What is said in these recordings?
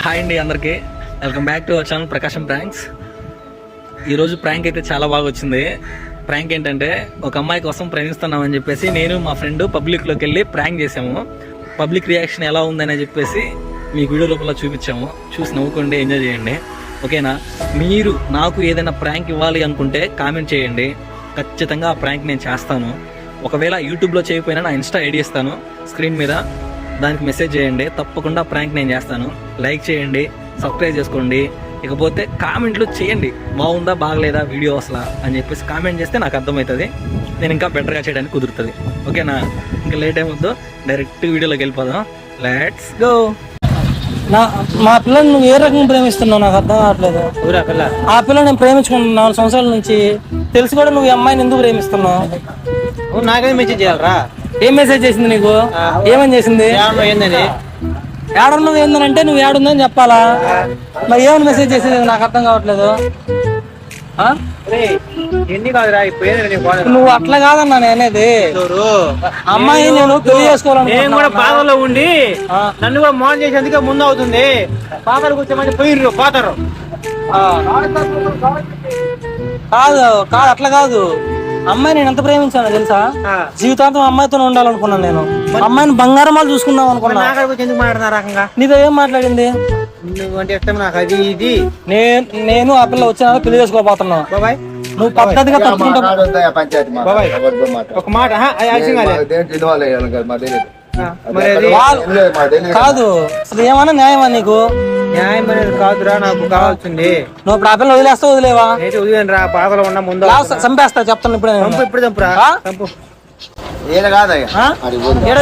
Hi అండి అందరికీ, welcome back to our channel Prakasam pranks. ఈరోజు ప్రాంక్ అయితే చాలా బాగా వచ్చింది. ప్రాంక్ ఏంటంటే, ఒక అమ్మాయి కోసం ప్రేమిస్తున్నామని చెప్పేసి నేను మా ఫ్రెండ్ పబ్లిక్లోకి వెళ్ళి ప్రాంక్ చేసాము. పబ్లిక్ రియాక్షన్ ఎలా ఉందని చెప్పేసి మీకు వీడియో రూపంలో చూపించాము. చూసి నవ్వుకోండి, ఎంజాయ్ చేయండి, ఓకేనా? మీరు నాకు ఏదైనా ప్రాంక్ ఇవ్వాలి అనుకుంటే కామెంట్ చేయండి, ఖచ్చితంగా ఆ ప్రాంక్ నేను చేస్తాను. ఒకవేళ యూట్యూబ్లో చేయకపోయినా నా ఇన్స్టా ఐడి ఇస్తాను స్క్రీన్ మీద, దానికి మెసేజ్ చేయండి, తప్పకుండా ప్రాంక్ నేను చేస్తాను. లైక్ చేయండి, సబ్స్క్రైబ్ చేసుకోండి, ఇకపోతే కామెంట్లు చేయండి, బాగుందా బాగలేదా వీడియో అసలు అని చెప్పేసి కామెంట్ చేస్తే నాకు అర్థమవుతుంది, నేను ఇంకా బెటర్గా చేయడానికి కుదురుతుంది, ఓకేనా? ఇంకా లేట్ ఏమొద్దు, డైరెక్ట్ వీడియోలోకి వెళ్ళిపోదాం. Let's go. మా పిల్లని నువ్వు ఏ రకంగా ప్రేమిస్తున్నావు నాకు అర్థం కావట్లేదు. ఆ పిల్ల నేను ప్రేమించుకుంటున్నా 4 సంవత్సరాల నుంచి, తెలిసి కూడా నువ్వు ఈ అమ్మాయిని ఎందుకు ప్రేమిస్తున్నావు? నాకే మెసేజ్ చేయాలరా? ఏం మెసేజ్ చేసింది నీకు? ఏమని చేసింది? ఏడున్నావు ఏందని నువ్వు ఏడుందని చెప్పాలా? మరి ఏమని మెసేజ్ చేసేది నాకు అర్థం కావట్లేదు. నువ్వు అట్లా కాదన్నా నేనేది. అమ్మాయి నేను పెళ్లి చేసుకోవాలని నేను కూడా బాధలో ఉండి నన్ను కూడా మోసం చేసేందుకే ముందు అవుతుంది. పాతలు కూర్చోమని పోయిర్రు పాతరు. కాదు కాదు అట్లా కాదు. అమ్మాయి నేను ఎంత ప్రేమించాను తెలుసా? జీవితాంతం అమ్మాయితో ఉండాలనుకున్నాను నేను. అమ్మాయిని బంగారం వాళ్ళు చూసుకుందాం అనుకున్నా. ఎందుకు మాట్లాడుతున్నా రకంగా? నీతో ఏం మాట్లాడింది? అంటే ఇష్టం నాకు అది ఇది. నేను ఆ పిల్ల వచ్చిన పెళ్లి చేసుకోబోతున్నావు. బాబాయ్ నువ్వు పద్ధతిగా తప్పుకుంటావు. బాబాయ్ ఒక మాట కాదు, అసలు ఏమన్నా న్యాయమా నీకు? న్యాయం అనేది కాదురా, నాకు కావాల్సింది. నువ్వు ఇప్పుడు ఆ పిల్ల వదిలేస్తావు? వదిలేవా? వదిలేను రా, బాధలో ఉన్నా ముందు చంపేస్తా చెప్తాను ఇప్పుడు. ఇప్పుడు చంపురా. ఏడ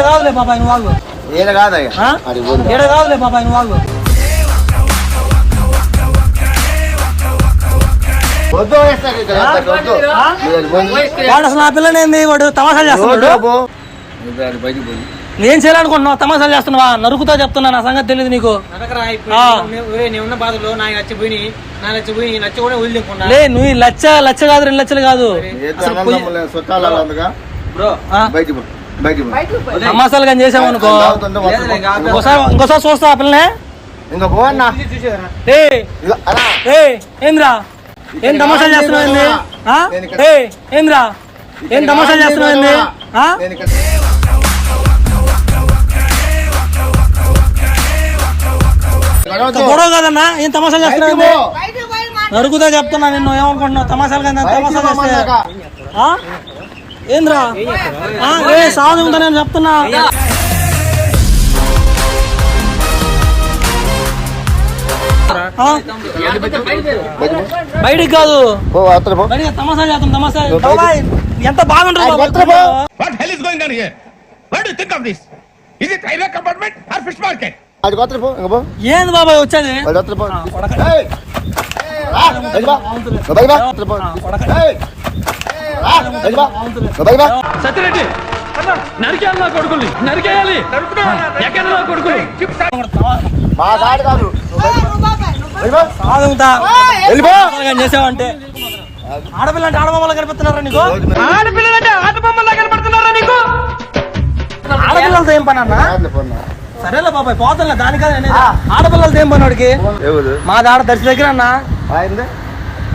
కాదులే బాబాయ్ నువ్వు వాళ్ళు. ఏడ కాదులే బాబాయ్ నువ్వు వాళ్ళు. వాడు అసలు నా పిల్లనేంది? వాడు తమాషాలు చేస్తున్నాడు. ఏం చేయాలనుకుంటున్నావు? తమాషాలు చేస్తున్నావా? నరుకుతా చెప్తున్నా, నా సంగతి తెలియదు నీకు. ఉన్న బాధలో నాకు నచ్చిపోయి నచ్చ కూడా వదిలేకుండా. లే నువ్వు లచ్చ కాదు, 2 లక్షలు కాదు. తమాషాలు కానీ చేసావు అనుకో, ఇంకోసారి చూస్తా ఆ పిల్లనే. ఏంద్రా ఏం తమాషాలు చేస్తున్నావు? ఏంద్రా ఏం తమాషాలు చేస్తున్నావు? గొడవ కదన్నా, ఏం తమాషాలు చేస్తున్నావు? నరుకుతా చెప్తున్నా. నిన్ను ఏమనుకుంటున్నావు? తమాషాలు కదా, తమాషాలు చేస్తే ఏంద్రా సాధు ఉందా నేను చెప్తున్నా. బయటికి కాదు, తమాషాలు చేస్తాం. తమాషా ఎంత బాగుంటుంది. ఏంది బాబాయ్ వచ్చేది? సత్యరెడ్డి నరికేయాలి, నా కొడుకుల్ని నరికేయాలి, ఎక్కడ నా కొడుకులు చేసావంటే ఆడపిల్లంటే ఆడబొమ్మలా కనిపిస్తున్నారా నీకు? ఆడపిల్లలంటే ఆడబొమ్మలా కనపడుతున్నారా నీకు? ఆడపిల్లలతో ఏం పని అన్నా? సరేలే బాబాయ్ పోతా దానికన్నా. ఆడపిల్లలతో ఏం పని వాడికి? మాది ఆడ దర్శి దగ్గర అన్న,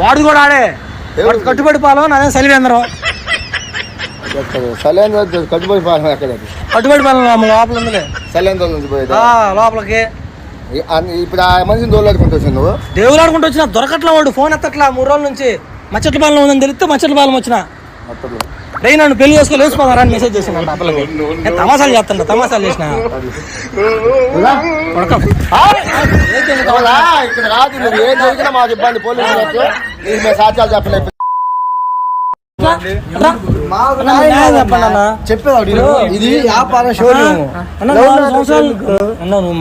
వాడు కూడా ఆడే. కట్టుబడి పాలం నాదే సలివేంద్రం. కట్టుబడి పాలెం లోపల ఉందిలే, లోపలికి. ఇప్పుడు ఆ మనిషిని దోలాడుకుంటూ వచ్చాను నువ్వు? దేవుడు ఆడుకుంటూ వచ్చిన దొరకట్లా, వాడు ఫోన్ ఎత్తట్లా 3 రోజుల నుంచి. మచ్చట్లపాలెం ఉందని తెలిస్తే మచ్చట్లపాలెం వచ్చిన. రే నన్ను పెళ్లి చేసుకోవాలి, వేసుకోవాలని మెసేజ్ చేసిన అప్పలకి. నేను తమాషాలు చేస్తున్నా, తమాషాలు చేసిన. ఇక్కడ రాదు, నువ్వు ఏం జరిగినా మాకు ఇబ్బంది. పోలీసులు సాక్ష్యాలు చెప్పలేదు. చెప్పేది ఇది వ్యాపార షోరూమ్.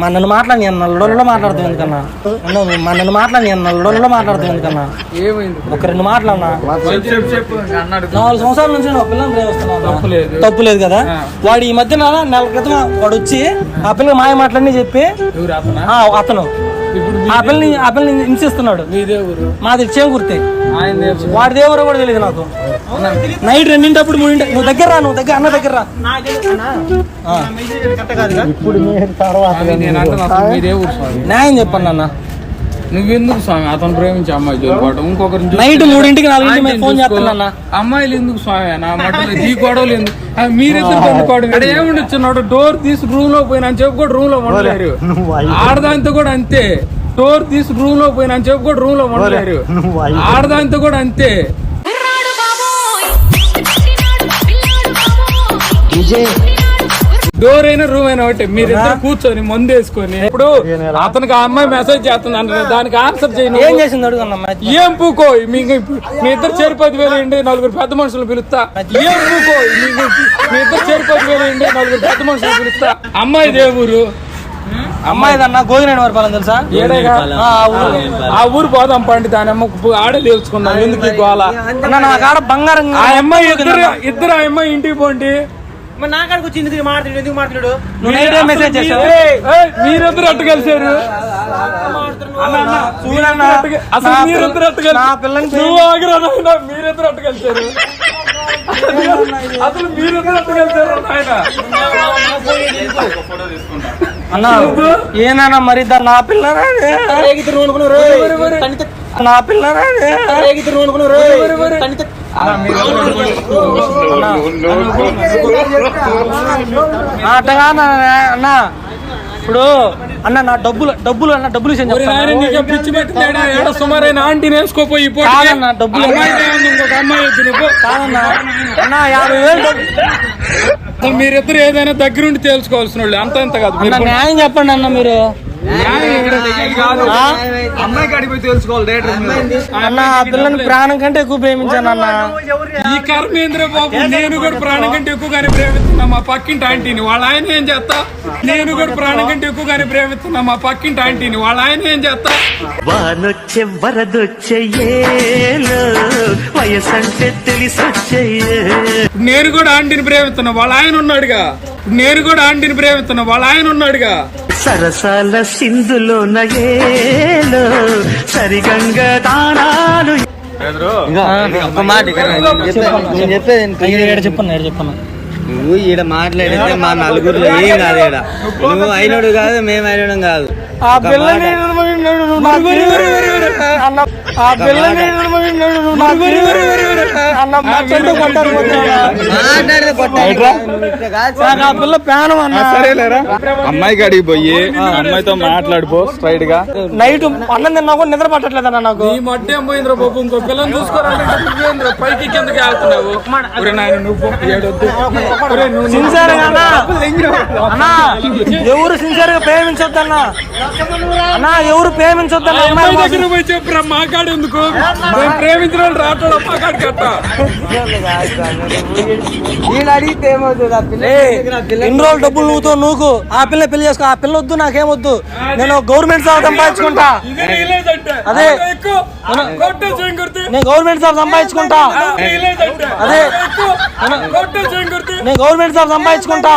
నన్ను మాట్లాడి నల్లలో మాట్లాడుతావు ఎందుకన్నా? నన్ను మాట్లాడి నల్లలో మాట్లాడుతావు ఎందుకన్నా? ఒక 2 మాట్లాడినా. 4 సంవత్సరాల నుంచి నువ్వు పిల్లలు ప్రేమిస్తున్నావు, తప్పు లేదు కదా? వాడు ఈ మధ్య నెల క్రితం వాడు వచ్చి ఆ పిల్లకి మాయ మాటలన్నీ చెప్పి అతను ఆ పిల్లని హింసిస్తున్నాడు. మాది చేకూర్తే, వాడి దేవుడు కూడా తెలియదు నాకు. నైట్ 2 నువ్వు దగ్గర రా, నువ్వు దగ్గర అన్న దగ్గర రా. ఇప్పుడు మీరు తర్వాత న్యాయం చెప్పండి అన్న. నువ్వెందుకు స్వామి అతను ప్రేమించి అమ్మాయి జోలిపాటు ఇంకొకరి నైట్ 3 4 మీద ఫోన్ చేస్తున్నా. అమ్మాయిలు ఎందుకు స్వామి నా మటలు ఈ గొడవలు ఎందుకు మీరిద్దరు కొనుక్కోవడం ఇక్కడ ఏముండొచ్చున్నాడు డోర్ తీసి రూమ్ లో పోయినా అని చెప్పి కూడా రూమ్ లో ఉండలేరు. ఆడదాంతో కూడా అంతే, డోర్ తీసి రూమ్ లో పోయినా అని చెప్పి కూడా రూమ్ లో ఉండలేరు. ఆడదాంతో కూడా అంతే. డోర్ అయినా రూమ్ అయినా ఒకటి మీరిద్దరు కూర్చొని మందు వేసుకొని ఇప్పుడు అతనికి ఆ అమ్మాయి మెసేజ్ చేస్తుంది అంటే దానికి ఆన్సర్ చేయండి. ఏం చేసింది అడుగున్నా. ఏం పూకో మీ ఇద్దరు చేరి 10,000 వేయండి, 4 పెద్ద మనుషులు పిలుస్తా. ఏం పూకో మీ ఇద్దరు చేరి 10,000 వేయండి, 4 పెద్ద మనుషులు పిలుస్తా. అమ్మాయి దేవురు అమ్మాయిదన్నా గోగినేని వరపాలని తెలుసా? ఆ ఊరు పోదాం పండి దాని అమ్మ ఆడే తెలుసుకుందాం ఎందుకు గోళ. నా కాడ బంగారం. ఆ అమ్మాయి ఇద్దరు ఆ అమ్మాయి ఇంటికి పోండి. నాకాడికి వచ్చి ఎందుకు మాట్లాడు మెసేజ్ చేసావు. మీరిద్దరు అట్టు కలిసారు అసలు మీరిద్దరు అట్టు కలిసి మీరిద్దరు అట్టు కలిసారు అసలు మీరిద్దరు అట్టు కలిసారు ఆయన. అన్నా ఏనా మరి నా పిల్లరా నా పిల్లరా అట్టగా అన్నా. ఇప్పుడు అన్న నా డబ్బులు అన్న డబ్బులు పిచ్చి పెట్టినాడు సుమారైన ఆంటీ నేర్చుకోపోయి డబ్బులు ఇంకొక అమ్మాయి కాదన్నా అన్న 50,000 మీరిద్దరు ఏదైనా దగ్గరుండి తెలుసుకోవాల్సిన వాళ్ళు అంత ఎంత కాదు. న్యాయం చెప్పండి అన్న మీరు. అమ్మాయికి అడిగిపోయి తెలుసుకోవాలి. అన్న ఆ పిల్లని ప్రాణం కంటే ఎక్కువ ప్రేమించాను అన్న. ఈ కర్మేంద్ర బాబు నేను కూడా ప్రాణం కంటే ఎక్కువగానే ప్రేమిస్తున్నా మా పక్కింటి ఆంటీని. వాళ్ళ ఆయన ఏం చేస్తా? నేను కూడా ప్రాణం కంటే ఎక్కువగానే ప్రేమిస్తున్నా మా పక్కింటి ఆంటీని. వాళ్ళ ఆయన ఏం చేస్తా? వానొచ్చే వరదొచ్చే వయసంటే తెలిసొచ్చే. నేను కూడా ఆంటీని ప్రేమిస్తున్నా, వాళ్ళ ఆయన ఉన్నాడుగా. నేను కూడా ఆంటీని ప్రేమిస్తున్నా, వాళ్ళ ఆయన ఉన్నాడుగా. సరసాల సింధులో నయేలో సరిగంగ దానాలు. చెప్పన్నా నువ్వు ఈడ మాట్లాడితే మా నలుగురిలో ఏం కాదు. ఈడ నువ్వు అయినోడు కాదు, మేము అయినడం కాదు. ఆ పిల్లని పిల్ల ప్యానం అన్న. సరేలేరా అమ్మాయికి అడిగి పోయి అమ్మాయితో మాట్లాడిపో స్ట్రైట్ గా. నైట్ అన్నం తిన్నా కూడా నిద్ర పట్టట్లేదన్న నాకు. ఈ మట్టి పోయింద్ర బాబు ఇంకో పిల్లని చూసుకోవాలంటే పైకి కిందకి వెళ్తున్నావు. సిన్సియర్ అన్నా ఎవరు సిన్సియర్ గా ప్రేమించొద్దన్న. అన్నా ఎవరు ప్రేమించొద్దన్న. అమ్మాయి దగ్గర పోయి చెప్పురా మా కాడు ఎందుకు ప్రేమించిన వాళ్ళు రావట్లేదు అమ్మ కాడు కట్ట. ఇన్ని రోజులు డబ్బులు నువ్వు ఆ పిల్ల పెళ్లి చేసుకో. ఆ పిల్ల వద్దు, నాకేమొద్దు. నేను గవర్నమెంట్ జాబ్ సంపాదించుకుంటా. అదే నేను గవర్నమెంట్ జాబ్ సంపాదించుకుంటా. అదే నేను గవర్నమెంట్ జాబ్ సంపాదించుకుంటా.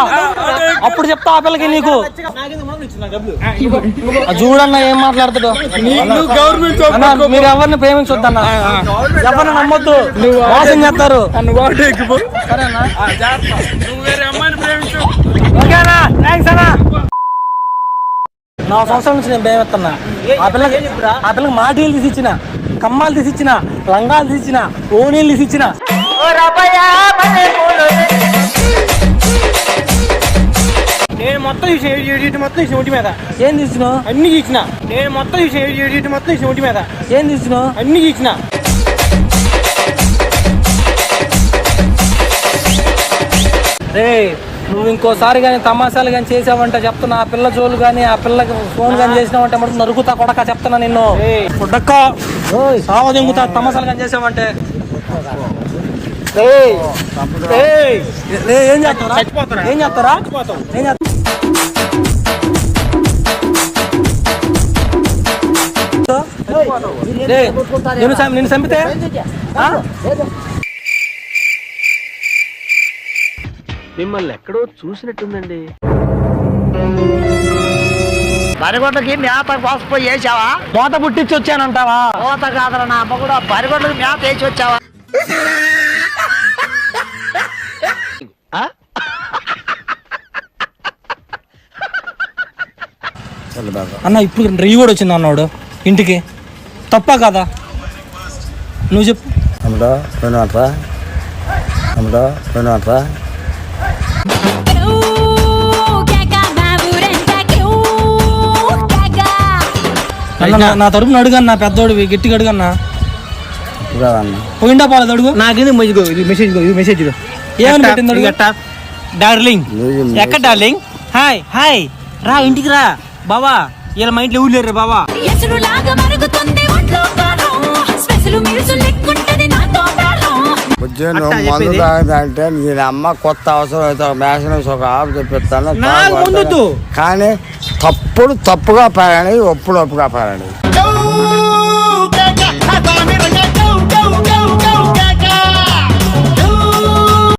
అప్పుడు చెప్తా ఆ పిల్లకి నీకు. చూడన్న ఏం మాట్లాడుతాడు. మీరు ఎవరిని ప్రేమించొద్దన్న, ఎవరిని నమ్మొద్దు, మోసం చేస్తారు. ఓకేనా? థ్యాంక్స్ అన్నా. 4 సంవత్సరాల నుంచి నేను ప్రేమిస్తున్నా. ఆ పిల్లకి మాటీలు తీసిచ్చిన, కమ్మాలు తీసిచ్చిన, లంగాలు తీసిచ్చిన, ఓనీలు తీసిచ్చిన. నేను మొత్తం మొత్తం ఒంటి మీద ఏం తీసిన అన్ని గీచిన. నేను మొత్తం మొత్తం ఒంటి మీద ఏం తీసిన అన్ని గీచిన. రే నువ్వు ఇంకోసారి కానీ తమాషాలు కానీ చేసావంటే చెప్తున్నా. ఆ పిల్ల జోలు కానీ ఆ పిల్లకి ఫోన్ కానీ చేసినావంటే మటుకు నరుకుతా కొడక చెప్తున్నా నిన్ను. కొడక్క సావ దింగుతా తమాషాలు కానీ చేసావంటే. ఏం చేస్తారా? ఏం చేస్తారా? ఏం చేస్తా? నిన్ను చంపితే మిమ్మల్ని ఎక్కడో చూసినట్టుందండి. బరిగొడ్లకి మేత కోసపోయి వేసావా? మోత పుట్టించి వచ్చానంటావా? కోత కాదరా నా అమ్మ కూడా. బరిగొడ్లకి మేత వేసి వచ్చావా? అన్న ఇప్పుడు రీ కూడా వచ్చింది అన్నాడు ఇంటికి, తప్ప కదా నువ్వు చెప్పు. అన్న నా తరపున అడుగన్నా, పెద్దోడివి గట్టిగా అడుగన్నా. పోయిండా పాలది అడుగు. నాకేంది మెసేజ్ ఏమని పెట్టింది అడుగు. డార్లింగ్ ఎక్కడ డార్లింగ్, హాయ్ హాయ్ రా ఇంటికి రా బావా, ఇలా మా ఇంట్లో ఊరు లేరు బావా. మందు తాగదంటే నేను అమ్మ కొత్త అవసరం అయితే ఒక మేషన్ ఒక ఆపు చెప్పిస్తాను, కానీ తప్పుగా పారాని, ఒప్పుగా పారాని.